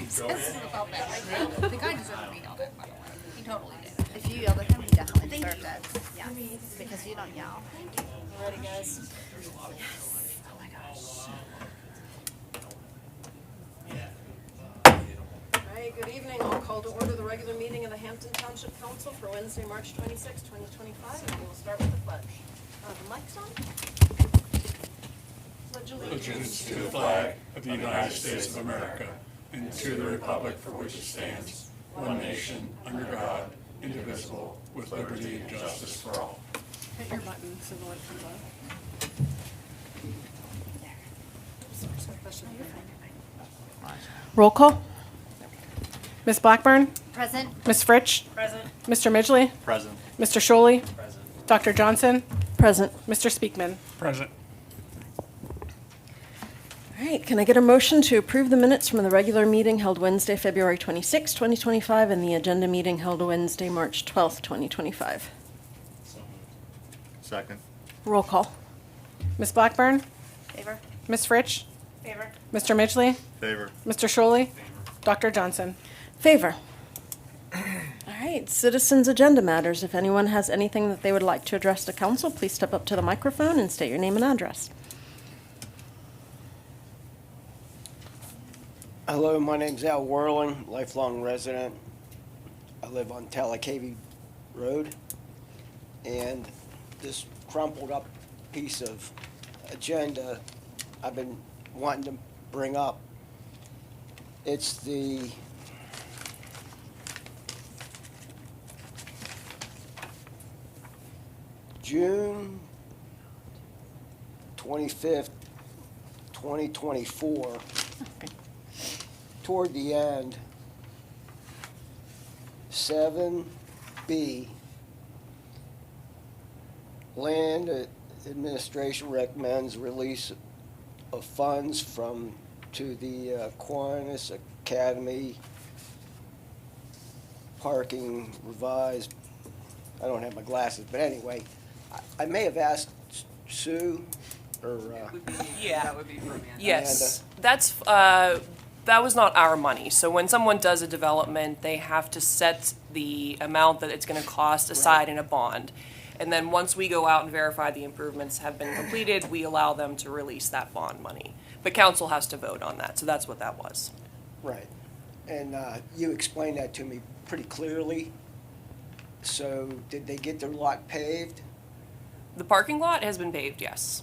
Felt bad, right? The guy deserved to be yelled at, by the way. He totally did. If you yelled at him, he definitely deserved it. Yeah, because you don't yell. Ready, guys? Oh my gosh. All right, good evening. I'll call to order the regular meeting of the Hampton Township Council for Wednesday, March 26, 2025, and we'll start with the pledge. The mic's on? Pledge Allegiance to the flag of the United States of America and to the republic for which it stands, one nation, under God, indivisible, with liberty and justice for all. Hit your button so the light comes on. Roll call. Ms. Blackburn? Present. Ms. Fritsch? Present. Mr. Midgley? Present. Mr. Sholey? Present. Dr. Johnson? Present. Mr. Speakman? Present. All right, can I get a motion to approve the minutes from the regular meeting held Wednesday, February 26, 2025, and the agenda meeting held Wednesday, March 12, 2025? Second. Roll call. Ms. Blackburn? Favor. Ms. Fritsch? Favor. Mr. Midgley? Favor. Mr. Sholey? Dr. Johnson? Favor. All right, citizens' agenda matters. If anyone has anything that they would like to address to council, please step up to the microphone and state your name and address. Hello, my name's Al Whirling, lifelong resident. I live on Talakavy Road. And this crumpled up piece of agenda I've been wanting to bring up. It's the June 25th, 2024. Toward the end, 7B, Land Administration recommends release of funds to the Aquinas Academy parking revised. I don't have my glasses, but anyway, I may have asked Sue or Yeah. That would be for Amanda. Yes, that's, that was not our money. So when someone does a development, they have to set the amount that it's gonna cost aside in a bond. And then once we go out and verify the improvements have been completed, we allow them to release that bond money. But council has to vote on that, so that's what that was. right. And you explained that to me pretty clearly. So did they get their lot paved? The parking lot has been paved, yes.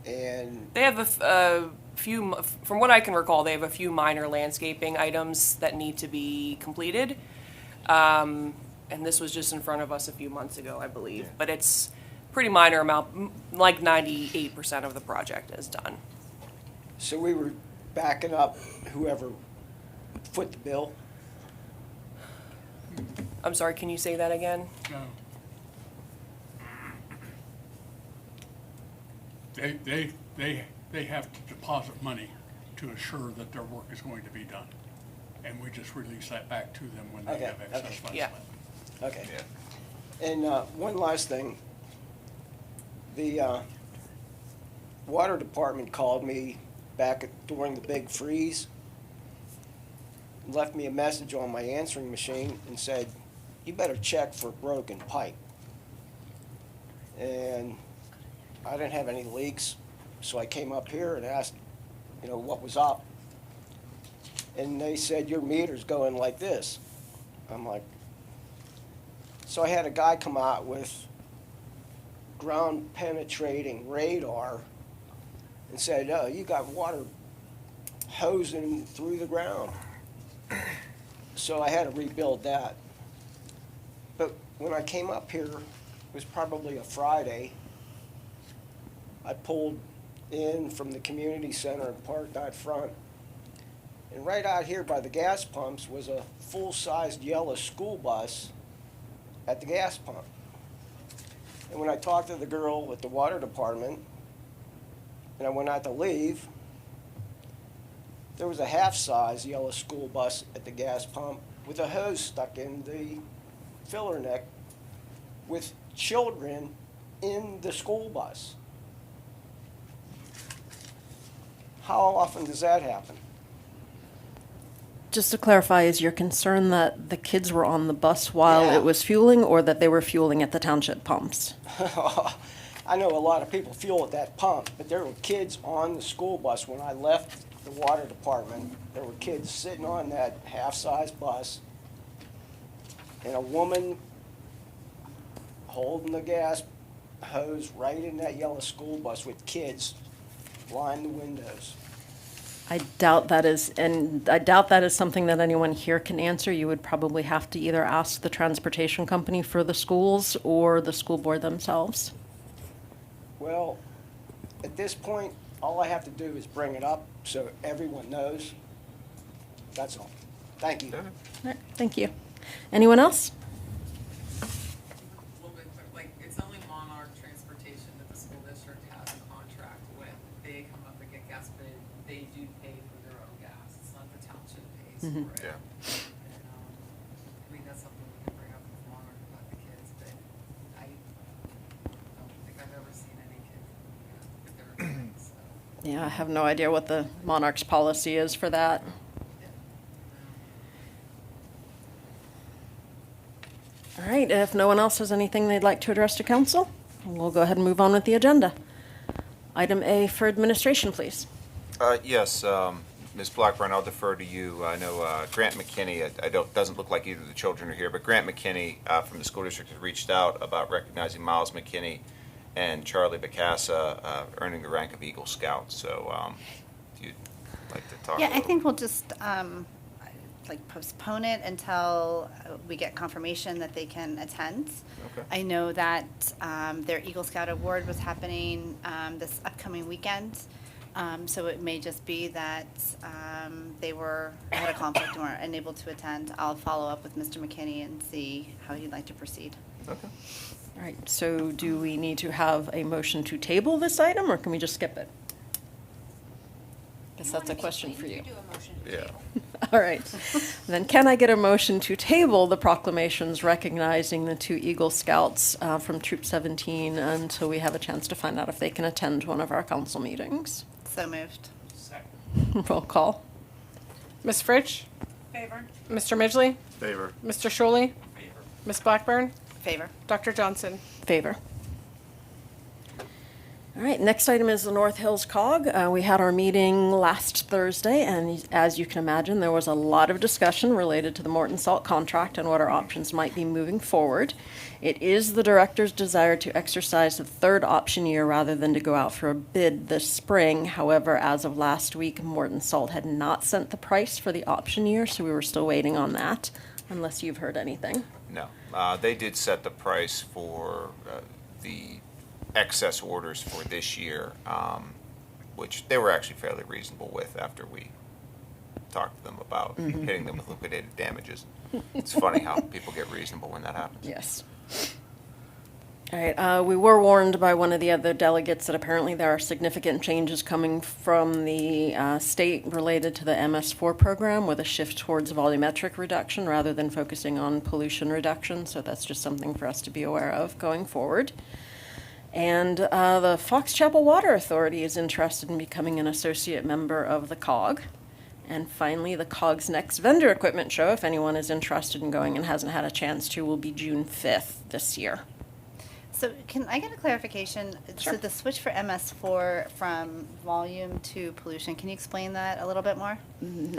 And They have a few, from what I can recall, they have a few minor landscaping items that need to be completed. And this was just in front of us a few months ago, I believe. Yeah. But it's pretty minor amount, like 98% of the project is done. so we were backing up whoever foot the bill. I'm sorry, can you say that again? No. They have to deposit money to assure that their work is going to be done. And we just release that back to them when they Okay, have excess okay. funds Yeah. left. Okay. And one last thing. The water department called me back during the big freeze, left me a message on my answering machine and said, you better check for broken pipe. And I didn't have any leaks, so I came up here and asked, what was up. And they said, your meter's going like this. I'm like, so I had a guy come out with ground penetrating radar and said, oh, you got water hosing through the ground. So I had to rebuild that. But when I came up here, it was probably a Friday. I pulled in from the community center and parked out front. And right out here by the gas pumps was a full-sized yellow school bus at the gas pump. And when I talked to the girl at the water department, and I went out to leave, there was a half-size yellow school bus at the gas pump with a hose stuck in the filler neck with children in the school bus. How often does that happen? Just to clarify, is your concern that the kids were on the bus while Yeah. it was fueling, or that they were fueling at the township pumps? I know a lot of people fuel at that pump, but there were kids on the school bus when I left the water department. There were kids sitting on that half-size bus, and a woman holding the gas hose right in that yellow school bus with kids lined the windows. I doubt that is, and I doubt that is something that anyone here can answer. You would probably have to either ask the transportation company for the schools or the school board themselves. Well, at this point, all I have to do is bring it up so everyone knows. That's all. Thank you. All right, thank you. Anyone else? A little bit quick, like, it's only Monarch Transportation that the school district has a contract with. They come up and get gas, but they do pay for their own gas. It's not the township pays for it. Yeah. And, I mean, that's something we can bring up with Monarch about the kids, but I don't think I've ever seen any kids with their own gas, so. Yeah, I have no idea what the Monarch's policy is for that. All right, if no one else has anything they'd like to address to council, we'll go ahead and move on with the agenda. Item A for administration, please. Yes, Ms. Blackburn, I'll defer to you. I know Grant McKinney, doesn't look like either of the children are here, but Grant McKinney from the school district has reached out about recognizing Miles McKinney and Charlie Bacassa earning the rank of Eagle Scout. So, if you'd like to talk a Yeah, I little- think we'll just, like postpone it until we get confirmation that they can attend. Okay. I know that their Eagle Scout Award was happening this upcoming weekend. So it may just be that they had a conflict and were unable to attend. I'll follow up with Mr. McKinney and see how he'd like to proceed. Okay. All right, so do we need to have a motion to table this item, or can we just skip it? Guess that's a question for you. do a motion. Yeah. All right. Then can I get a motion to table the proclamations recognizing the two Eagle Scouts from Troop 17 until we have a chance to find out if they can attend one of our council meetings? So moved. Roll call. Ms. Fritsch? Favor. Mr. Midgley? Favor. Mr. Shuley? Ms. Blackburn? Favor. Dr. Johnson? Favor. All right, next item is the North Hills COG. We had our meeting last Thursday, and as you can imagine, there was a lot of discussion related to the Morton Salt contract and what our options might be moving forward. It is the director's desire to exercise the third option year rather than to go out for a bid this spring. However, as of last week, Morton Salt had not sent the price for the option year, so we were still waiting on that, unless you've heard anything. No, they did set the price for the excess orders for this year, which they were actually fairly reasonable with after we talked to them about hitting them with liquidated damages. It's funny how people get reasonable when that happens. Yes. All right, we were warned by one of the other delegates that apparently there are significant changes coming from the state related to the MS4 program with a shift towards volumetric reduction rather than focusing on pollution reduction. So that's just something for us to be aware of going forward. And the Fox Chapel Water Authority is interested in becoming an associate member of the COG. And finally, the COG's next vendor equipment show, if anyone is interested in going and hasn't had a chance to, will be June 5th this year. So can I get a clarification? Sure. So the switch for MS4 from volume to pollution, can you explain that a little bit more?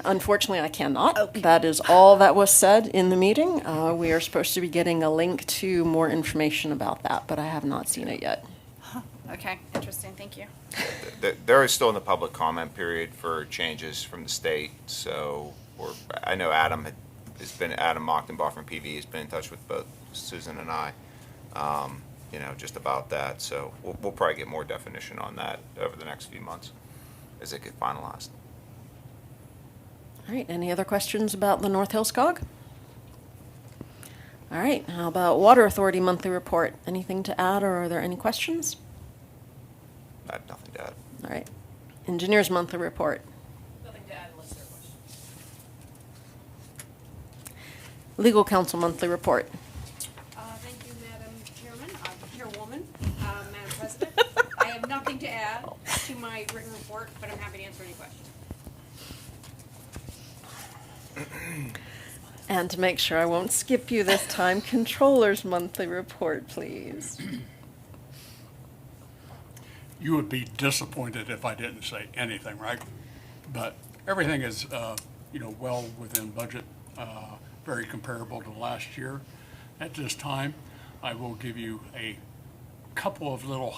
Unfortunately, I cannot. Okay. That is all that was said in the meeting. We are supposed to be getting a link to more information about that, but I have not seen it yet. Okay, interesting, thank you. There is still in the public comment period for changes from the state, so I know Adam Mochtenbaugh from PV has been in touch with both Susan and I, just about that. So we'll probably get more definition on that over the next few months as it gets finalized. All right, any other questions about the North Hills COG? All right, how about Water Authority monthly report? Anything to add, or are there any questions? I have nothing to add. All right, Engineers monthly report. Nothing to add unless there are questions. Legal Counsel monthly report. Thank you, Madam Chairman, Chairwoman, Madam President. I have nothing to add to my written report, but I'm happy to answer any questions. And to make sure I won't skip you this time, Controller's monthly report, please. You would be disappointed if I didn't say anything, right? But everything is, well within budget, very comparable to last year. At this time, I will give you a couple of little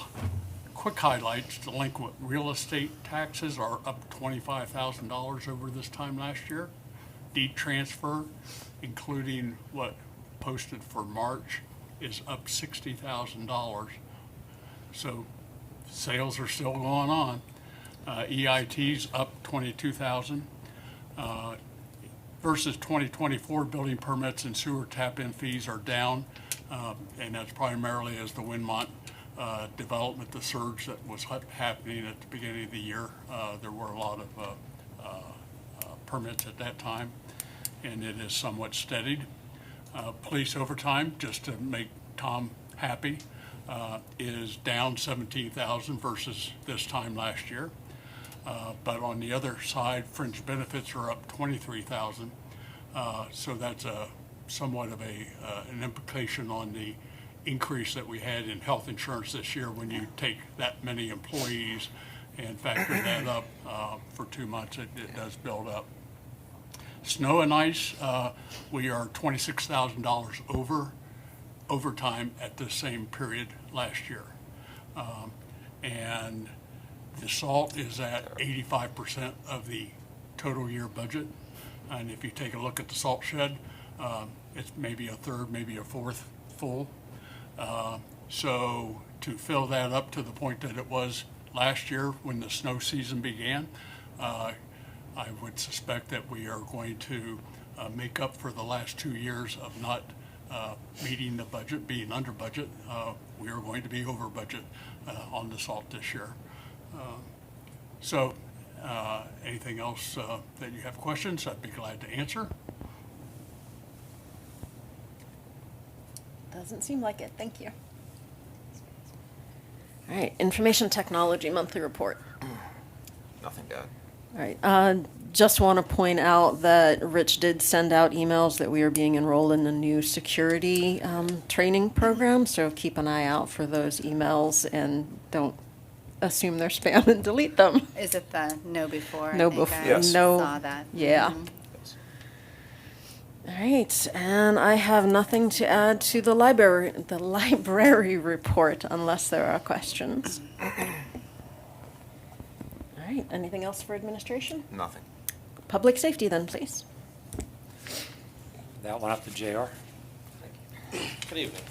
quick highlights. Delinquent real estate taxes are up $25,000 over this time last year. Deed transfer, including what posted for March, is up $60,000. So sales are still going on. EIT's up 22,000. Versus 2024, building permits and sewer tap-in fees are down, and that's primarily as the Windmont development, the surge that was happening at the beginning of the year. There were a lot of permits at that time, and it is somewhat steadied. Police overtime, just to make Tom happy, is down 17,000 versus this time last year. But on the other side, fringe benefits are up 23,000. So that's somewhat of an implication on the increase that we had in health insurance this year when you take that many employees and factor that up for 2 months, it does build up. Snow and ice, we are $26,000 over overtime at the same period last year. And the salt is at 85% of the total year budget. And if you take a look at the salt shed, it's maybe a third, maybe a fourth full. So to fill that up to the point that it was last year when the snow season began, I would suspect that we are going to make up for the last 2 years of not meeting the budget, being under budget. We are going to be over budget on the salt this year. So anything else that you have questions, I'd be glad to answer. Doesn't seem like it. Thank you. All right, Information Technology monthly report. Nothing to add. All right, just want to point out that Rich did send out emails that we are being enrolled in a new security training program, so keep an eye out for those emails and don't assume they're spam and delete them. Is it the no before? No I think before. I Yes. No. saw that. Yeah. Mhm. All right, and I have nothing to add to the library report unless there are questions. All right, anything else for administration? Nothing. Public safety then, please. That one up to JR. Good evening.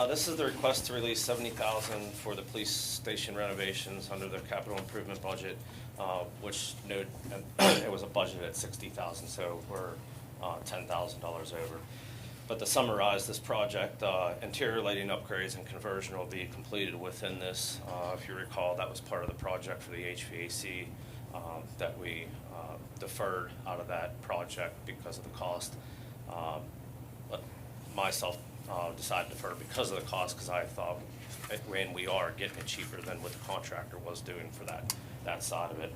This is the request to release $70,000 for the police station renovations under their capital improvement budget, which it was a budget at $60,000, so we're $10,000 over. But to summarize this project, interior lighting upgrades and conversion will be completed within this. If you recall, that was part of the project for the HVAC that we deferred out of that project because of the cost. But myself decided to defer because of the cost, because I thought, and we are getting it cheaper than what the contractor was doing for that side of it.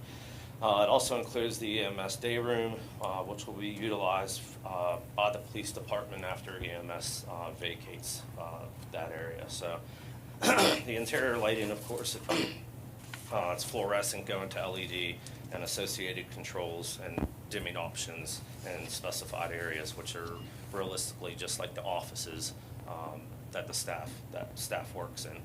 It also includes the EMS day room, which will be utilized by the police department after EMS vacates that area. So the interior lighting, of course, it's fluorescent going to LED and associated controls and dimming options in specified areas, which are realistically just like the offices that staff works in.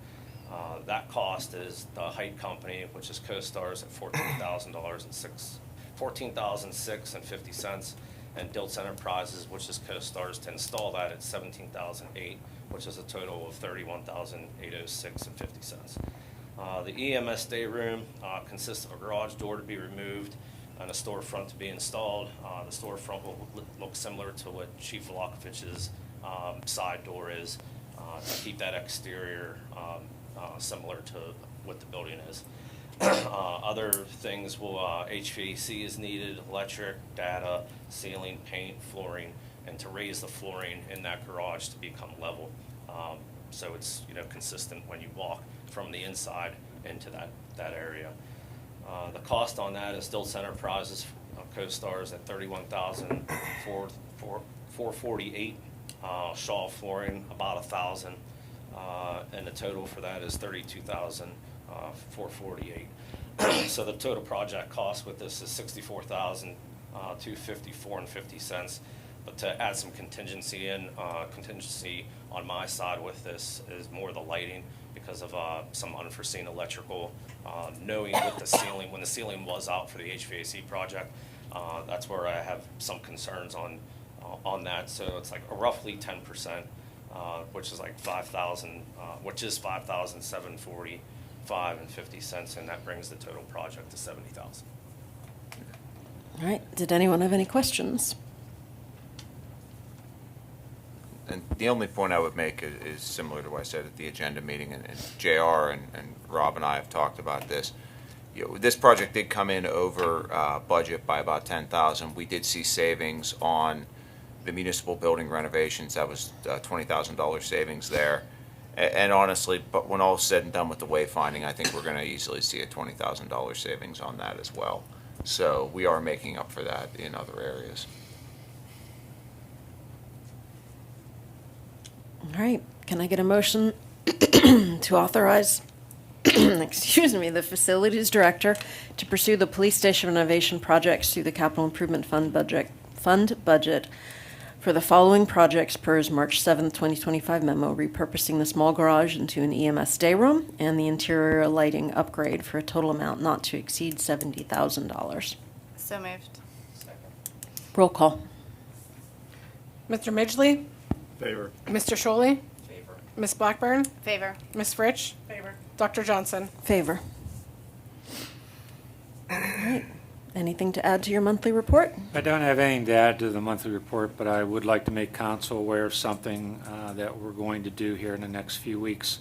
That cost is the Height Company, which is CoStarz at $14,006.50, and Diltz Enterprises, which is CoStarz, to install that at $17,008, which is a total of $31,806.50. The EMS day room consists of a garage door to be removed and a storefront to be installed. The storefront will look similar to what Chief Volokovich's side door is, to keep that exterior similar to what the building is. Other things will, HVAC is needed, electric, data, ceiling, paint, flooring, and to raise the flooring in that garage to become level. So it's, consistent when you walk from the inside into that area. The cost on that is Diltz Enterprises, CoStarz at $31,400 448. Shaw Flooring, about 1,000. And the total for that is 32,448. So the total project cost with this is 64,254.50. But to add some contingency on my side with this is more the lighting because of some unforeseen electrical. Knowing with the ceiling, when the ceiling was out for the HVAC project, that's where I have some concerns on that. So it's like a roughly 10%, which is like 5,000, which is 5,745.50, and that brings the total project to 70,000. All right, did anyone have any questions? And the only point I would make is similar to what I said at the agenda meeting, and JR and Rob and I have talked about this. This project did come in over budget by about 10,000. We did see savings on the municipal building renovations. That was $20,000 savings there. And honestly, but when all is said and done with the wayfinding, I think we're going to easily see a $20,000 savings on that as well. So we are making up for that in other areas. All right, can I get a motion to authorize, excuse me, the facilities director to pursue the police station renovation projects through the capital improvement fund budget for the following projects per his March 7th, 2025 memo, repurposing the small garage into an EMS day room and the interior lighting upgrade for a total amount not to exceed $70,000. So moved. Roll call. Mr. Midgley? Favor. Mr. Sholey? Favor. Ms. Blackburn? Favor. Ms. Fritsch? Favor. Dr. Johnson? Favor. All right. Anything to add to your monthly report? I don't have anything to add to the monthly report, but I would like to make council aware of something that we're going to do here in the next few weeks.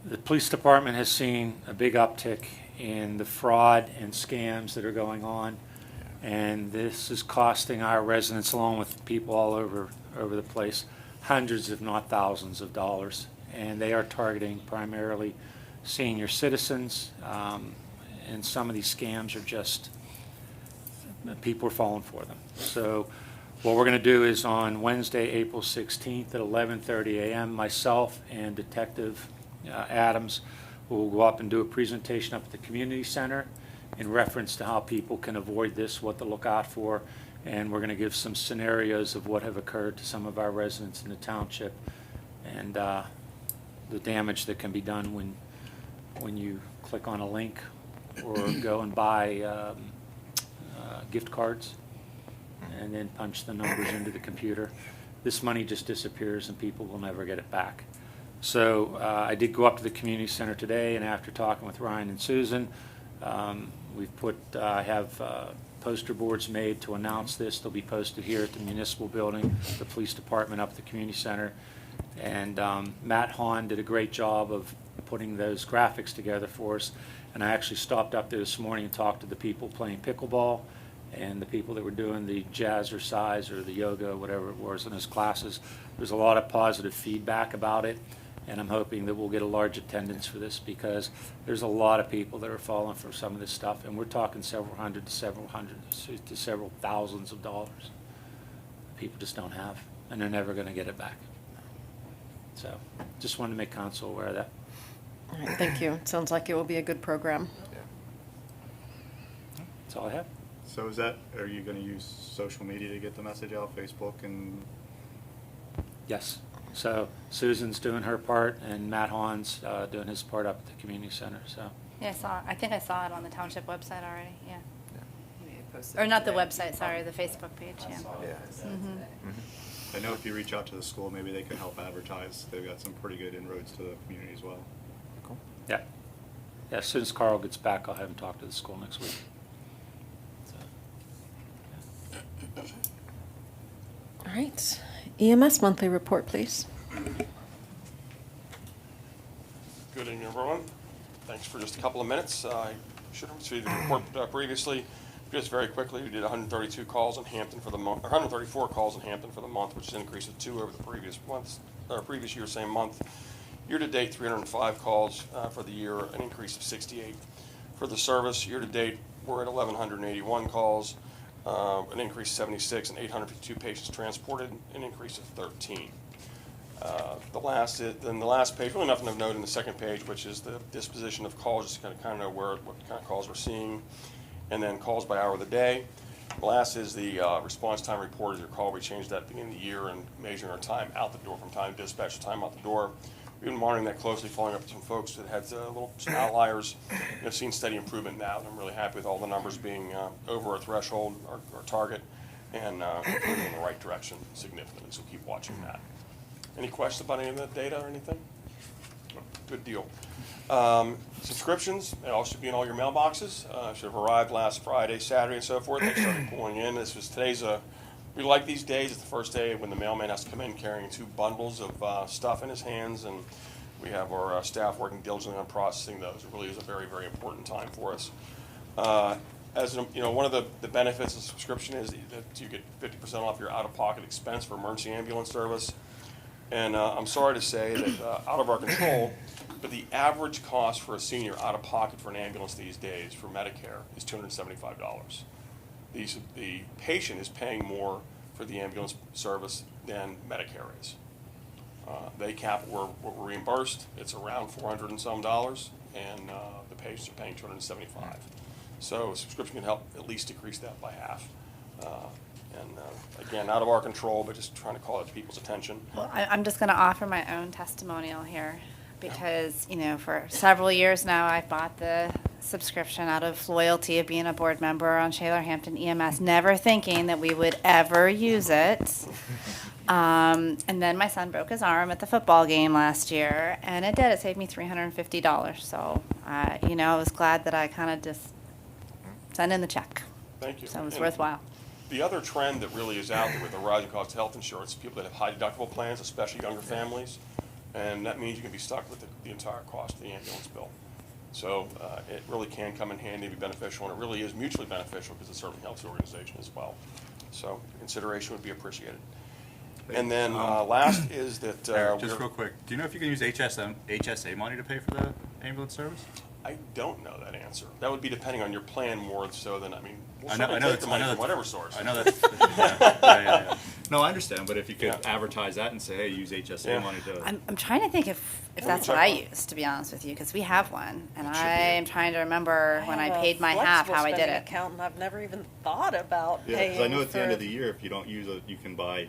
The police department has seen a big uptick in the fraud and scams that are going on, and this is costing our residents, along with people all over the place, hundreds if not thousands of dollars. And they are targeting primarily senior citizens, and some of these scams are just, people are falling for them. So what we're going to do is on Wednesday, April 16th at 11:30 a.m., myself and Detective Adams will go up and do a presentation up at the community center in reference to how people can avoid this, what to look out for, and we're going to give some scenarios of what have occurred to some of our residents in the township and the damage that can be done when you click on a link or go and buy gift cards and then punch the numbers into the computer. This money just disappears and people will never get it back. So I did go up to the community center today, and after talking with Ryan and Susan, I have poster boards made to announce this. They'll be posted here at the municipal building, the police department up at the community center. And Matt Hahn did a great job of putting those graphics together for us. And I actually stopped up there this morning and talked to the people playing pickleball and the people that were doing the jazzercise or the yoga, whatever it was in his classes. There's a lot of positive feedback about it, and I'm hoping that we'll get a large attendance for this because there's a lot of people that are falling for some of this stuff, and we're talking several hundred to several thousands of dollars. People just don't have, and they're never going to get it back. So just wanted to make council aware of that. All right, thank you. It sounds like it will be a good program. That's all I have. So are you going to use social media to get the message out, Facebook and? Yes. So Susan's doing her part, and Matt Hahn's doing his part up at the community center. So. Yeah, I think I saw it on the township website already, yeah. Maybe I posted Or not the today. website, sorry, the Facebook page, yeah. I know if you reach out to the school, maybe they can help advertise. They've got some pretty good inroads to the community as well. Cool. Yeah. Yeah, as soon as Carl gets back, I'll have him talk to the school next week. So, All right. EMS monthly report, please. Good evening, everyone. Thanks for just a couple of minutes. I should have received the report previously. Just very quickly, we did 132 calls in Hampton for the month, 134 calls in Hampton for the month, which is an increase of 2 over the previous months, or previous year, same month. Year to date, 305 calls for the year, an increase of 68. For the service, year to date, we're at 1,181 calls. an increase of 76, and 852 patients transported, an increase of 13. The last page, really nothing of note in the second page, which is the disposition of calls, just kind of know what kind of calls we're seeing, and then calls by hour of the day. The last is the response time report. As you recall, we changed that at the beginning of the year and measuring our time out the door from time to dispatch to time out the door. We've been monitoring that closely, following up with some folks that had some outliers, and have seen steady improvement now, and I'm really happy with all the numbers being over our threshold, our target, and moving in the right direction significantly, so keep watching that. Any questions about any of that data or anything? Good deal. Subscriptions, they all should be in all your mailboxes. Should have arrived last Friday, Saturday, and so forth. They started pulling in. We like these days. It's the first day when the mailman has to come in carrying 2 bundles of stuff in his hands, and we have our staff working diligently on processing those. It really is a very, very important time for us. One of the benefits of subscription is that you get 50% off your out-of-pocket expense for emergency ambulance service. And I'm sorry to say that out of our control, but the average cost for a senior out of pocket for an ambulance these days for Medicare is $275. The patient is paying more for the ambulance service than Medicare is. They cap what we're reimbursed. It's around $400 and some, and the patients are paying $275. So a subscription can help at least decrease that by half. Again, out of our control, but just trying to call it to people's attention. Well, I'm just going to offer my own testimonial here because, for several years now, I've bought the subscription out of loyalty of being a board member on Shaler Hampton EMS, never thinking that we would ever use it. And then my son broke his arm at the football game last year, and it did. It saved me $350. So, I was glad that I kind of just sent in the check. Thank you. So it was And worthwhile. the other trend that really is out there with the rising cost of health insurance, people that have high deductible plans, especially younger families, and that means you can be stuck with the entire cost of the ambulance bill. So it really can come in handy and be beneficial, and it really is mutually beneficial because it certainly helps the organization as well. So consideration would be appreciated. And then last is that Eric, just real quick, do you know if you can use HSA money to pay for the ambulance service? I don't know that answer. That would be depending on your plan more so than, we'll I know certainly take the money that's- from whatever source. I know that's, yeah. No, I understand, but if you could advertise that and say, hey, use HSA Yeah. money to. I'm trying to think if me that's check what I on it. use, to be honest with you, because we have one, and It should be. I am trying to remember when I have a paid my half how I did flexible it. spending account, and I've never even thought about Yeah, paying because I know at the end for- of the year, if you don't use it, you can buy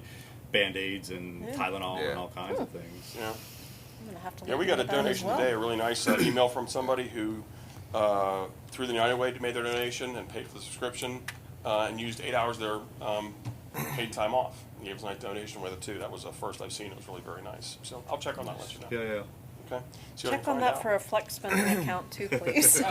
Band-Aids and Tylenol Yeah. and all kinds of things. Yeah. I'm gonna have to Yeah, look we got a into that as donation well. today, a really nice email from somebody who, through the United Way, made their donation and paid for the subscription, and used 8 hours of their paid time off. And gave us a nice donation with it too. That was the first I've seen. It was really very nice. So I'll check on that and let you know. Yeah, yeah. Okay? See what I Check can on find that out. for a flex spending account too, please. And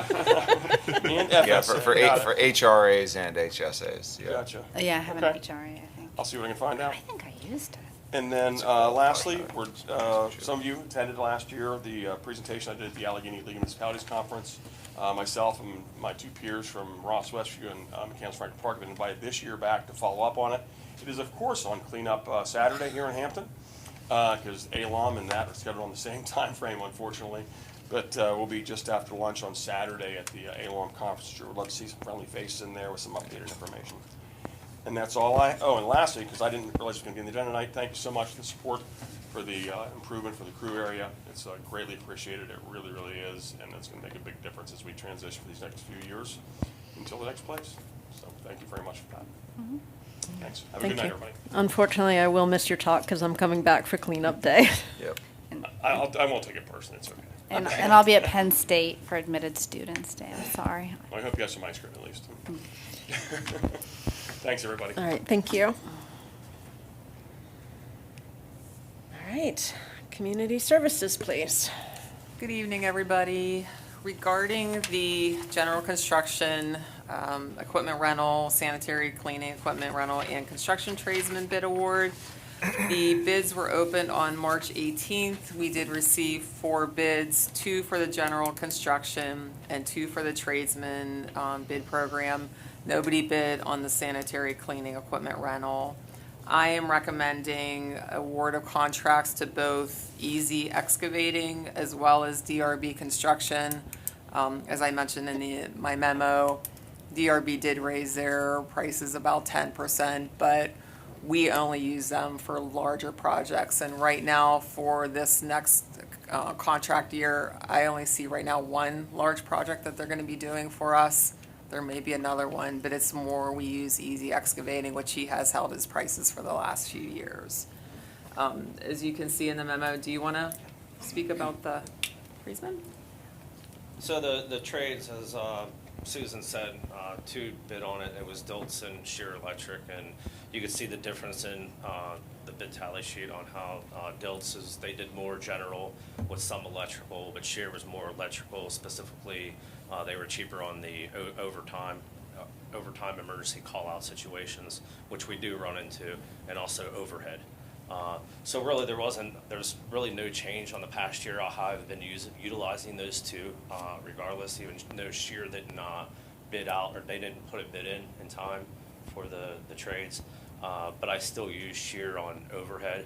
Yeah, FSA. for Got it. HRAs and HSAs, yeah. Gotcha. Yeah, I have an Okay. HRA, I think. I'll see what I can find out. I think I used it. And then lastly, some of you attended last year the presentation I did at the Allegheny League of Municipalities Conference. Myself and my 2 peers from Ross Westview and McCandless Franklin Park have been invited this year back to follow up on it. It is, of course, on cleanup Saturday here in Hampton, because ALOM and that are scheduled on the same time frame, unfortunately. But we'll be just after lunch on Saturday at the ALOM conference. Sure, would love to see some friendly faces in there with some updated information. And that's all and lastly, because I didn't realize it was going to be in the agenda tonight, thank you so much for the support for the improvement for the crew area. It's greatly appreciated. It really, really is, and it's going to make a big difference as we transition for these next few years until the next place. So thank you very much for that. Thanks. Have a Thank good night, you. everybody. Unfortunately, I will miss your talk because I'm coming back for cleanup day. Yep. I won't take it personally. It's okay. And I'll be at Penn State for Admitted Students Day. I'm sorry. I hope you have some ice cream at least. Thanks, everybody. All right, thank you. All right, community services, please. Good evening, everybody. Regarding the general construction, equipment rental, sanitary cleaning equipment rental, and construction tradesman bid award, the bids were opened on March 18th. We did receive 4 bids, 2 for the general construction and 2 for the tradesman bid program. Nobody bid on the sanitary cleaning equipment rental. I am recommending award of contracts to both Easy Excavating as well as DRB Construction. As I mentioned in my memo, DRB did raise their prices about 10%, but we only use them for larger projects. And right now, for this next contract year, I only see right now one large project that they're going to be doing for us. There may be another one, but it's more, we use Easy Excavating, which he has held his prices for the last few years. As you can see in the memo, do you want to speak about the Friesman? So the trades, as Susan said, two bid on it. It was Dilts and Shear Electric, and you could see the difference in the bid tally sheet on how Dilts is, they did more general with some electrical, but Shear was more electrical. Specifically, they were cheaper on the overtime emergency call-out situations, which we do run into, and also overhead. So really there's really no change on the past year on how I've been utilizing those two, regardless, even though Shear didn't bid out, or they didn't put a bid in time for the trades. But I still use Shear on overhead,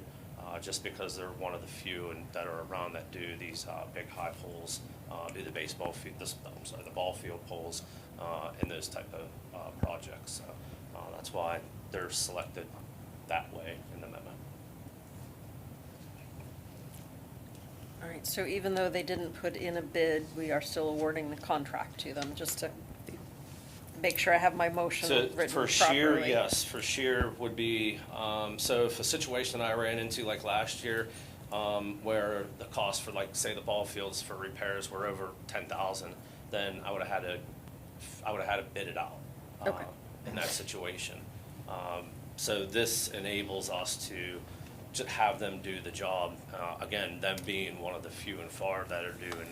just because they're one of the few that are around that do these big high poles, do the baseball field, the ball field poles, and those type of projects. So that's why they're selected that way in the memo. All right, so even though they didn't put in a bid, we are still awarding the contract to them, just to make sure I have my motion So written properly. for Shear, yes, for Shear would be, so if a situation I ran into like last year, where the cost for, like, say the ball fields for repairs were over 10,000, then I would have had to bid it out. Okay. In that situation. So this enables us to have them do the job. Again, them being one of the few and far that are doing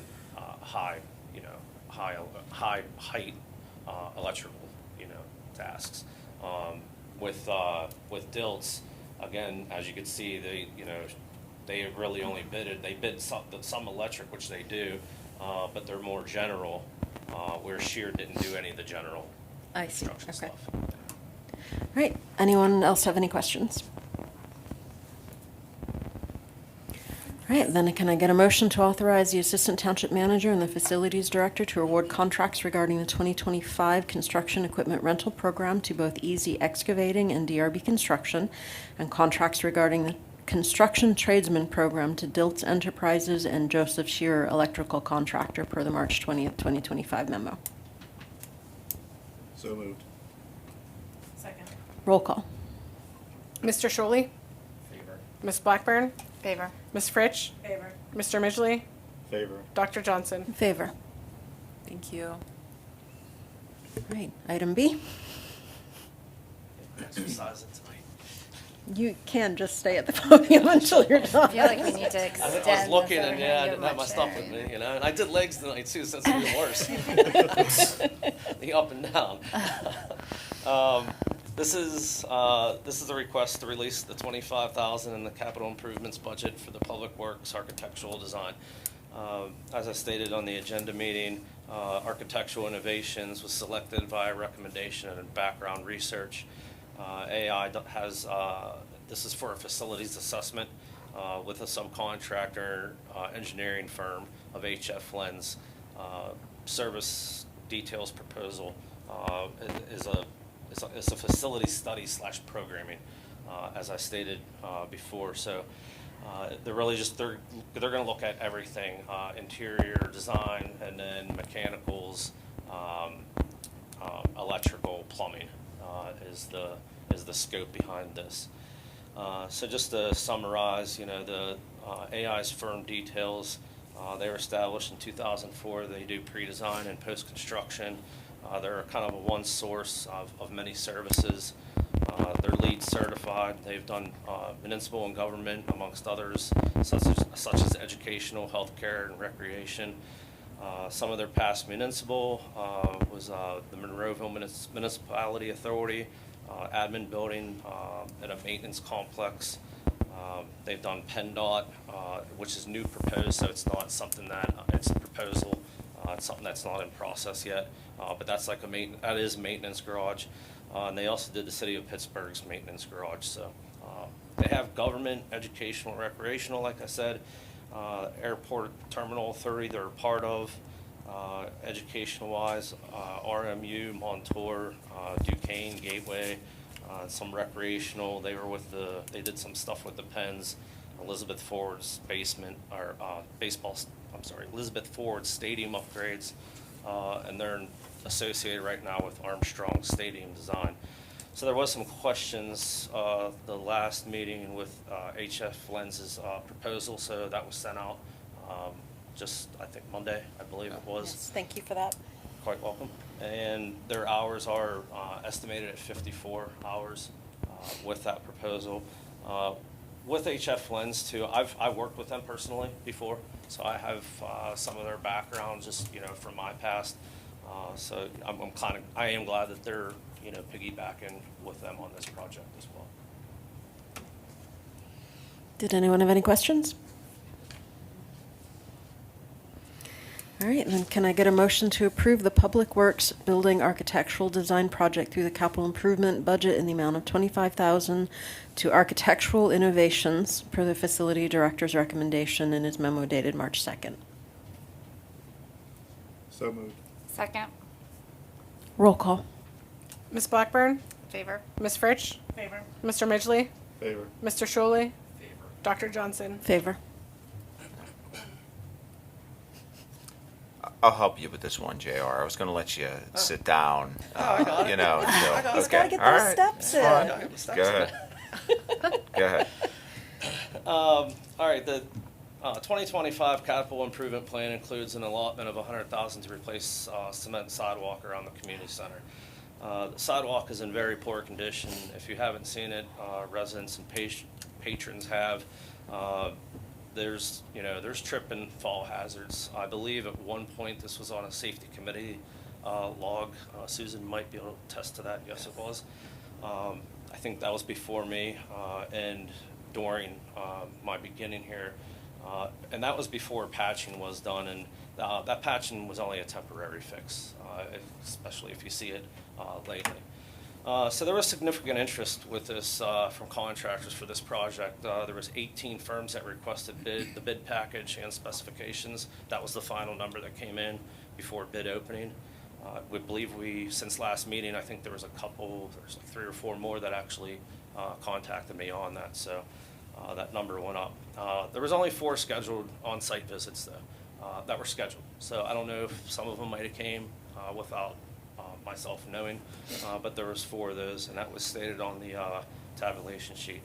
high height electrical, tasks. With Dilts, again, as you can see, they really only bid some electric, which they do, but they're more general, where Shear didn't do any of the general I see, construction okay. stuff. All right, anyone else have any questions? All right, then can I get a motion to authorize the Assistant Township Manager and the Facilities Director to award contracts regarding the 2025 construction equipment rental program to both Easy Excavating and DRB Construction, and contracts regarding the construction tradesman program to Dilts Enterprises and Joseph Shearer Electrical Contractor per the March 20th, 2025 memo? So moved. Second. Roll call. Mr. Shuley? Favor. Ms. Blackburn? Favor. Ms. Fritsch? Favor. Mr. Midgley? Favor. Dr. Johnson? In favor. Thank you. All right, item B. Exercise it tonight. You can just stay at the podium until you're done. I feel like we need to I extend was looking, this and over yeah, I here didn't have my much stuff area. with me, and I did legs tonight too, so that's even worse. The up and down. This is a request to release the $25,000 in the capital improvements budget for the Public Works architectural design. As I stated on the agenda meeting, Architectural Innovations was selected via recommendation and background research. AI has, this is for a facilities assessment with a subcontractor engineering firm of HF Lens. Service details proposal is a facility study / programming, as I stated before. So they're really just, they're going to look at everything, interior design, and then mechanicals, electrical, plumbing is the scope behind this. So just to summarize, the AI's firm details, they were established in 2004. They do pre-design and post-construction. They're kind of a one source of many services. They're LEED certified. They've done municipal and government, amongst others, such as educational, healthcare, and recreation. Some of their past municipal was the Monroeville Municipality Authority, admin building, and a maintenance complex. They've done PennDOT, which is new proposed, so it's not something that it's a proposal. It's something that's not in process yet, but that's like that is maintenance garage. And they also did the City of Pittsburgh's maintenance garage. So they have government, educational, recreational, like I said, Airport Terminal Authority they're a part of. Educational-wise, RMU, Montour, Duquesne, Gateway, some recreational. They did some stuff with the Pens, Elizabeth Ford's Elizabeth Ford Stadium upgrades, and they're associated right now with Armstrong Stadium design. So there was some questions the last meeting with HF Lens's proposal, so that was sent out just, I think, Monday, I believe it was. Yes, thank you for that. Quite welcome. And their hours are estimated at 54 hours with that proposal. With HF Lens too, I've worked with them personally before, so I have some of their background just, from my past. So I am glad that they're, piggybacking with them on this project as well. Did anyone have any questions? All right, then can I get a motion to approve the Public Works Building Architectural Design Project through the capital improvement budget in the amount of $25,000 to Architectural Innovations per the facility director's recommendation in his memo dated March 2nd? So moved. Second. Roll call. Ms. Blackburn, Favor? Ms. Fritsch, Favor. Mr. Midgley, Favor. Mr. Shuley, Dr. Johnson. Favor. I'll help you with this one, JR. I was going to let you sit down, I got it. until, Just okay. gotta get All those right. steps in. I got the steps Go in. ahead. Go ahead. All right, the 2025 capital improvement plan includes an allotment of $100,000 to replace cement sidewalk around the community center. The sidewalk is in very poor condition. If you haven't seen it, residents and patrons have. There's trip and fall hazards. I believe at one point this was on a safety committee log. Susan might be able to attest to that. Yes, it was. I think that was before me and during my beginning here. And that was before patching was done. And that patching was only a temporary fix, especially if you see it lately. So there was significant interest with this from contractors for this project. There was 18 firms that requested the bid package and specifications. That was the final number that came in before bid opening. We believe since last meeting, I think there's like 3 or 4 more that actually contacted me on that. So that number went up. There was only 4 scheduled on-site visits though that were scheduled. So I don't know if some of them might have came without myself knowing, but there was 4 of those, and that was stated on the tabulation sheet.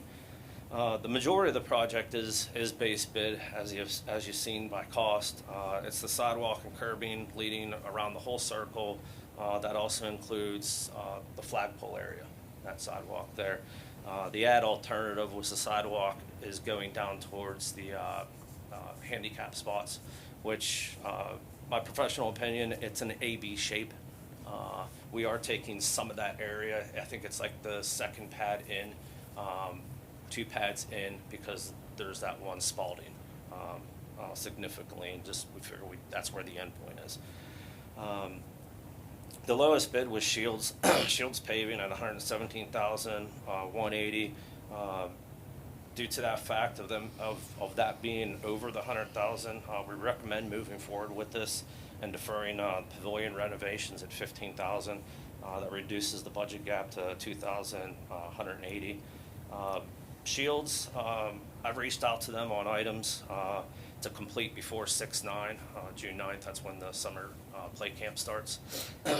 The majority of the project is base bid, as you've seen by cost. It's the sidewalk and curbing leading around the whole circle. That also includes the flagpole area, that sidewalk there. The add alternative was the sidewalk is going down towards the handicap spots, which, my professional opinion, it's an AB shape. We are taking some of that area. I think it's like the second pad in, 2 pads in, because there's that one Spalding significantly, and just we figure that's where the end point is. The lowest bid was Shields Shields Paving at $117,180. Due to that fact of that being over the $100,000, we recommend moving forward with this and deferring pavilion renovations at $15,000. That reduces the budget gap to $2,180. Shields, I've reached out to them on items to complete before 6/9, June 9th. That's when the summer play camp starts.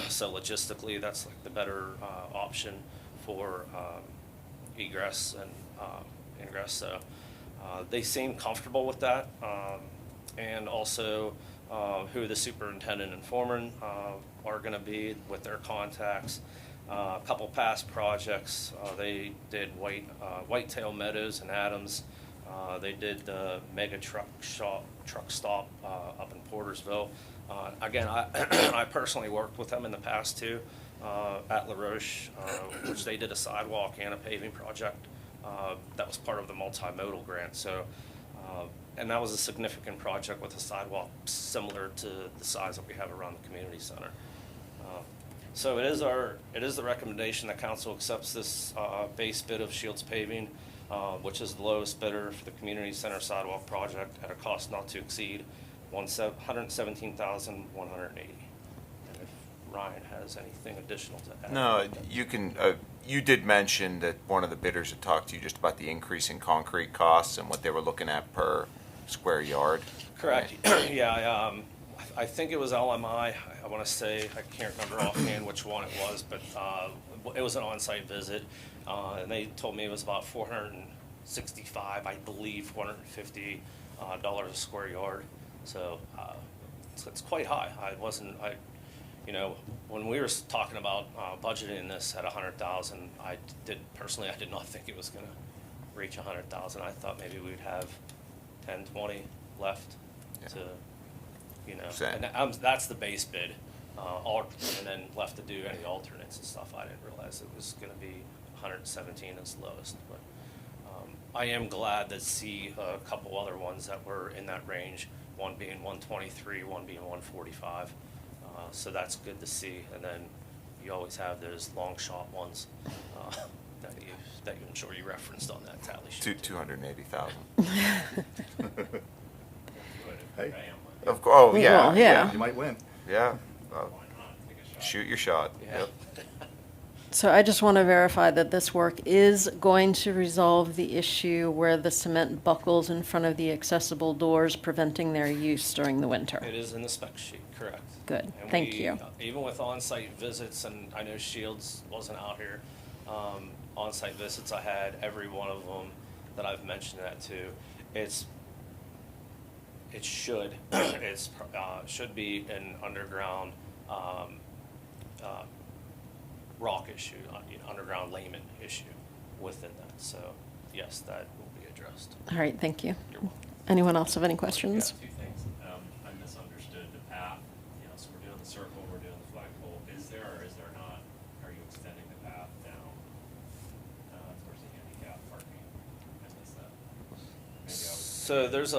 So logistically, that's like the better option for egress and ingress. So they seem comfortable with that, and also who the superintendent and foreman are going to be with their contacts. A couple past projects, they did Whitetail Meadows and Adams. They did the mega truck stop up in Portersville. Again, I personally worked with them in the past too at La Roche, which they did a sidewalk and a paving project. That was part of the multimodal grant. So, and that was a significant project with a sidewalk similar to the size that we have around the community center. So it is the recommendation that council accepts this base bid of Shields Paving, which is the lowest bidder for the community center sidewalk project at a cost not to exceed $117,180. And if Ryan has anything additional to add. No, you can, you did mention that one of the bidders had talked to you just about the increase in concrete costs and what they were looking at per square yard. Correct. Yeah, I think it was LMI. I want to say, I can't remember offhand which one it was, but it was an on-site visit. And they told me it was about $465, I believe, $450 a square yard. So it's quite high. When we were talking about budgeting this at 100,000, I did not think it was going to reach 100,000. I thought maybe we'd have 10, 20 left to, Same. and that's the base bid, and then left to do any alternates and stuff. I didn't realize it was going to be 117 as the lowest, but I am glad to see a couple other ones that were in that range, one being 123, one being 145. So that's good to see. And then you always have those long shot ones that I'm sure you referenced on that tally sheet. 280,000. Hey, Oh, yeah, Well, yeah. you might win. Yeah. Well, shoot your shot. Yeah. Yep. So I just want to verify that this work is going to resolve the issue where the cement buckles in front of the accessible doors, preventing their use during the winter. It is in the spec sheet, correct. Good, And thank we, you. Even with on-site visits, and I know Shields wasn't out here, on-site visits, I had every one of them that I've mentioned that to. It should be an underground rock issue, underground layman issue within that. So yes, that will be addressed. All right, thank you. You're welcome. Anyone else have any questions? Two things. I misunderstood the path. So we're doing the circle, we're doing the flagpole. Is there or is there not? Are you extending the path down towards the handicap parking? I missed that. Maybe I was. So there's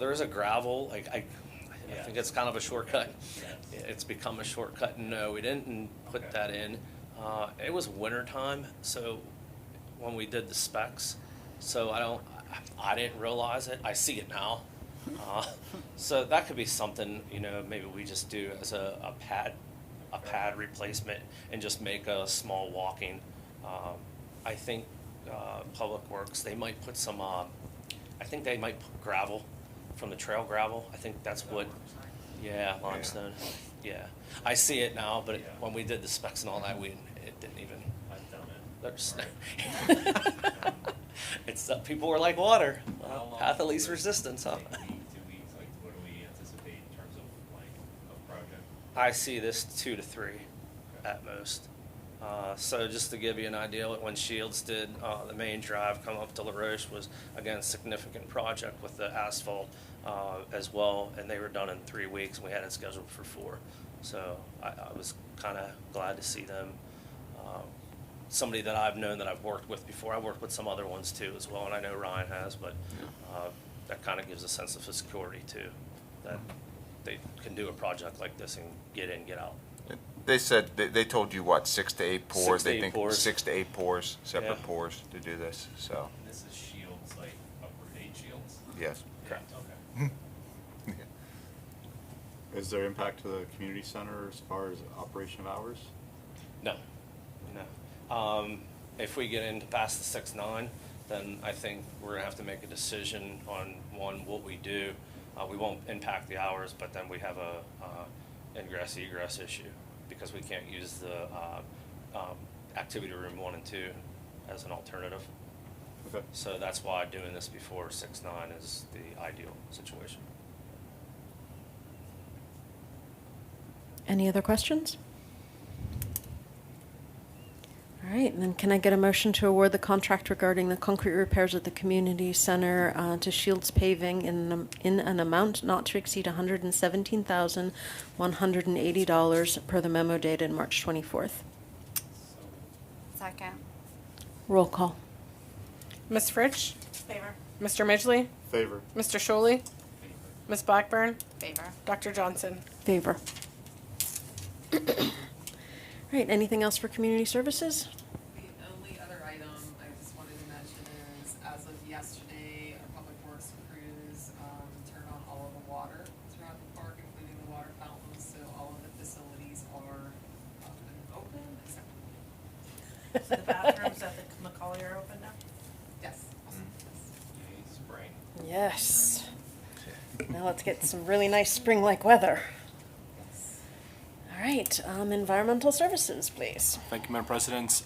there is a gravel, I think it's kind of a shortcut. It's become a shortcut. No, we didn't put that in. It was winter time, so when we did the specs, so I didn't realize it. I see it now. So that could be something, maybe we just do as a pad replacement and just make a small walking. I think Public Works, they might put some, I think they might put gravel from the trail gravel. I think that's what, limestone. Yeah, I see it now, but when we did the specs and all that, it didn't even. I've done it. It's people were like water. How long Path of least would it resistance, huh? take? Week, 2 weeks, like what do we anticipate in terms of a project? I see this 2 to 3 at most. So just to give you an idea, when Shields did the main drive come up to LaRoche was, again, a significant project with the asphalt as well, and they were done in 3 weeks, and we had it scheduled for 4. So I was kind of glad to see them. Somebody that I've known that I've worked with before. I worked with some other ones too as well, and I know Ryan has, but that kind of gives a sense of security too, that they can do a project like this and get in, get out. They said, they told you what, 6 to 8 pours? 6 to They 8 think pours. 6 to 8 pours, separate Yeah. pours to do this, so, And this is Shields, like upward 8 Shields? yes. Correct. Okay. Is there impact to the community center as far as operation of hours? No. If we get into past the 6-9, then I think we're gonna have to make a decision on what we do. We won't impact the hours, but then we have a ingress egress issue because we can't use the activity room 1 and 2 as an alternative. Okay. So that's why doing this before 6-9 is the ideal situation. Any other questions? All right, and then can I get a motion to award the contract regarding the concrete repairs at the community center to Shields Paving in an amount not to exceed $117,180 per the memo dated March 24th? Second. Roll call. Ms. Fritsch? Favor. Mr. Midgley? Favor. Mr. Sholey? Ms. Blackburn? Favor. Dr. Johnson? Favor. All right, anything else for community services? The only other item I just wanted to mention is, as of yesterday, our Public Works crews turned on water throughout the park, including the water fountains, so all of the facilities are up and open, except, The bathrooms at the Macaulay are open now? yes. Yay, spring. Yes. Now let's get some really nice spring-like weather. All right, environmental services, please. Thank you, Madam President.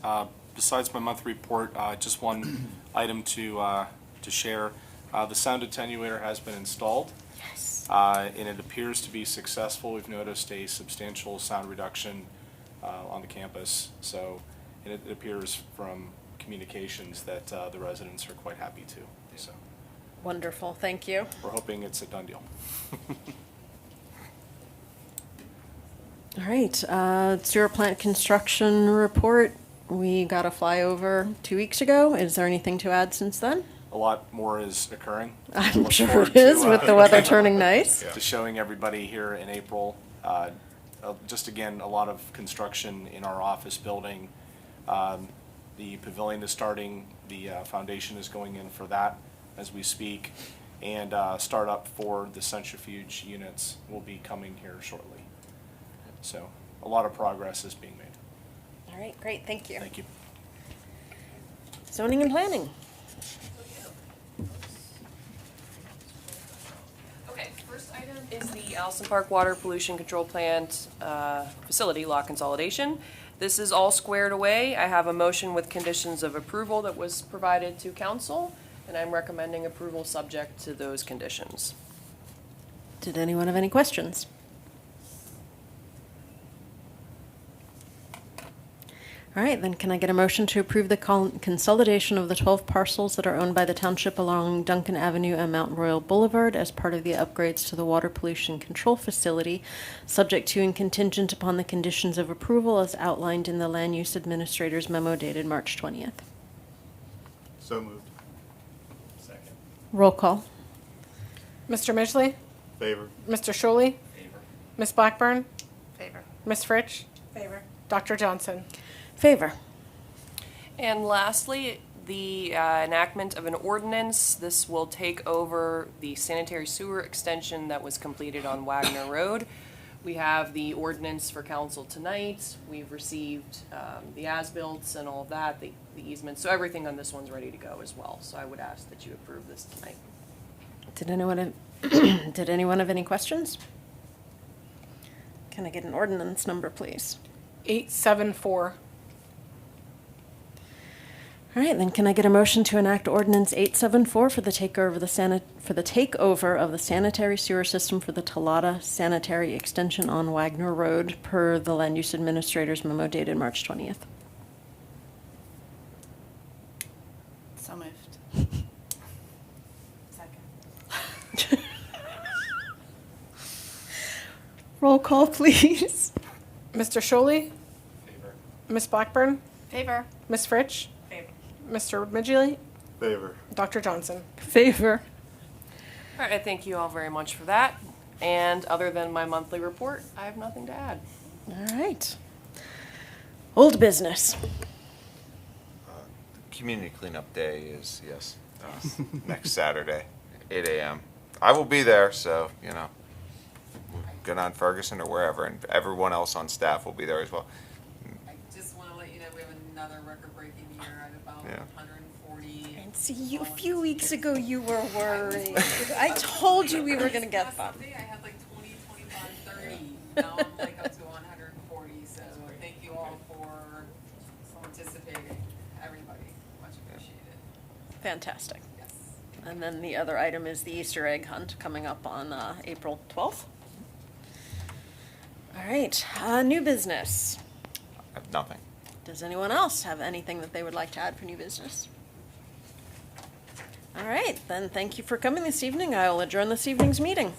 Besides my monthly report, just one item to share. The sound attenuator has been installed. Yes. And it appears to be successful. We've noticed a substantial sound reduction on the campus. So, and it appears from communications that the residents are quite happy too. So, Wonderful, thank you. we're hoping it's a done deal. All right, sewer plant construction report. We got a flyover 2 weeks ago. Is there anything to add since then? A lot more is occurring. I'm Look sure forward it is to, with the weather turning nice. to showing everybody here in April. Just again, a lot of construction in our office building. The pavilion is starting, the foundation is going in for that as we speak, and startup for the centrifuge units will be coming here shortly. So a lot of progress is being made. All right, great, thank you. Thank you. Zoning and planning. Okay, first item is the Allison Park Water Pollution Control Plant facility lot consolidation. This is all squared away. I have a motion with conditions of approval that was provided to council, and I'm recommending approval subject to those conditions. Did anyone have any questions? All right, then can I get a motion to approve the consolidation of the 12 parcels that are owned by the township along Duncan Avenue and Mount Royal Boulevard as part of the upgrades to the water pollution control facility, subject to and contingent upon the conditions of approval as outlined in the Land Use Administrator's memo dated March 20th? So moved. Second. Roll call. Mr. Midgley? Favor. Mr. Sholey? Favor. Ms. Blackburn? Favor. Ms. Fritsch? Favor. Dr. Johnson? Favor. And lastly, the enactment of an ordinance. This will take over the sanitary sewer extension that was completed on Wagner Road. We have the ordinance for council tonight. We've received the as-built and all of that, the easements. So everything on this one's ready to go as well. So I would ask that you approve this tonight. Did anyone have any questions? Can I get an ordinance number, please? 874. All right, then can I get a motion to enact Ordinance 874 for the takeover of the sanitary sewer system for the Talata Sanitary Extension on Wagner Road per the Land Use Administrator's memo dated March 20th? So moved. Second. Roll call, please. Mr. Sholey? Favor. Ms. Blackburn? Favor. Ms. Fritsch? Favor. Mr. Midgley? Favor. Dr. Johnson? Favor. All right, I thank you all very much for that. And other than my monthly report, I have nothing to add. All right. Old business. Community cleanup day is, yes, next Saturday, 8 a.m. I will be there, so, you know, good on Ferguson or wherever, and everyone else on staff will be there as well. I just wanna let you know, we have another record-breaking year at about Yeah. 140. And see, you, a few weeks ago you were worried. I told you we were going to get them. Sunday, I had like 20, 25, 30. Now I'm like up to 140, so thank you all for participating, everybody, much appreciated. Fantastic. Yes. And then the other item is the Easter egg hunt coming up on April 12th. All right, new business. I have nothing. Does anyone else have anything that they would like to add for new business? All right, then thank you for coming this evening. I will adjourn this evening's meeting.